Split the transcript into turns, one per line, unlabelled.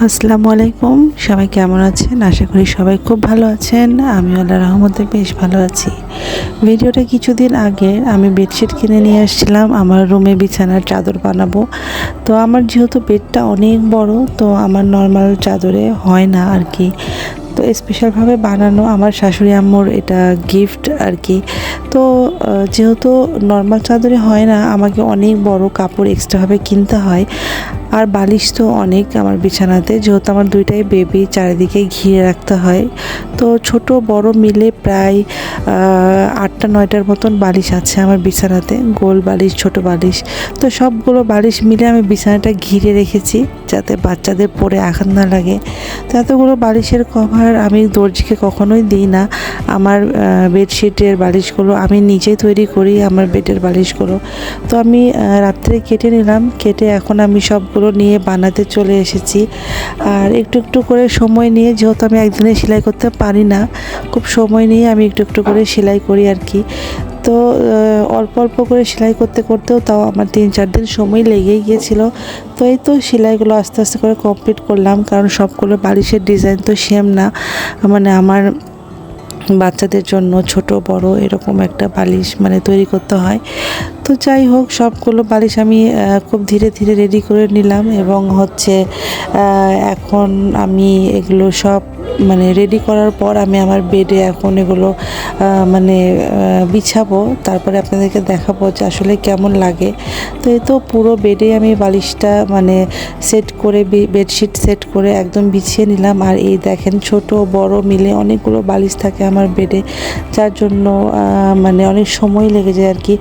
আসসালামু আলাইকুম। সবাই কেমন আছেন? আশা করি সবাই খুব ভালো আছেন। আমি আল্লাহর রহমতে বেশ ভালো আছি। ভিডিওটা কিছুদিন আগে আমি বেডশিট কিনে নিয়ে আসছিলাম আমার রুমে বিছানার চাদর বানাবো। তো আমার যেহেতু বেডটা অনেক বড়, তো আমার নর্মাল চাদরে হয় না আর কি। তো স্পেশালভাবে বানানো আমার শাশুড়ি আম্মুর এটা গিফট আর কি। তো যেহেতু নর্মাল চাদরে হয় না, আমাকে অনেক বড় কাপড় এক্সট্রাভাবে কিনতে হয়। আর বালিশ তো অনেক আমার বিছানাতে, যেহেতু আমার দুইটাই বেবি, চারিদিকে ঘিরে রাখতে হয়। তো ছোট বড় মিলে প্রায় 8টা 9টার মতন বালিশ আছে আমার বিছানাতে, গোল বালিশ ছোট বালিশ। তো সবগুলো বালিশ মিলে আমি বিছানাটা ঘিরে রেখেছি যাতে বাচ্চাদের পরে আঘাত না লাগে। তো এতগুলো বালিশের কভার আমি দর্জিকে কখনোই দিই না। আমার বেডশিটের বালিশগুলো আমি নিজেই তৈরি করি, আমার বেডের বালিশগুলো। তো আমি রাত্রে কেটে নিলাম, কেটে এখন আমি সবগুলো নিয়ে বানাতে চলে এসেছি। আর একটু একটু করে সময় নিয়ে, যেহেতু আমি একদিনে সেলাই করতে পারি না, খুব সময় নিয়ে আমি একটু একটু করে সেলাই করি আর কি। তো অল্প অল্প করে সেলাই করতে করতেও তাও আমার 3-4 দিন সময় লেগেই গিয়েছিলো। তো এই তো সেলাইগুলো আস্তে আস্তে করে কমপ্লিট করলাম, কারণ সবগুলো বালিশের ডিজাইন তো সেম না। মানে আমার বাচ্চাদের জন্য ছোট বড় এরকম একটা বালিশ তৈরি করতে হয়। তো যাই হোক, সবগুলো বালিশ আমি খুব ধীরে ধীরে রেডি করে নিলাম, এবং এখন আমি এগুলো সব রেডি করার পর আমি আমার বেডে এখন এগুলো বিছাবো, তারপরে আপনাদেরকে দেখাবো যে আসলে কেমন লাগে। তো এই তো পুরো বেডে আমি বালিশটা সেট করে, বেডশিট সেট করে একদম বিছিয়ে নিলাম। আর এই দেখেন, ছোট বড় মিলে অনেকগুলো বালিশ থাকে আমার বেডে, যার জন্য অনেক সময় লেগে যায় আর কি।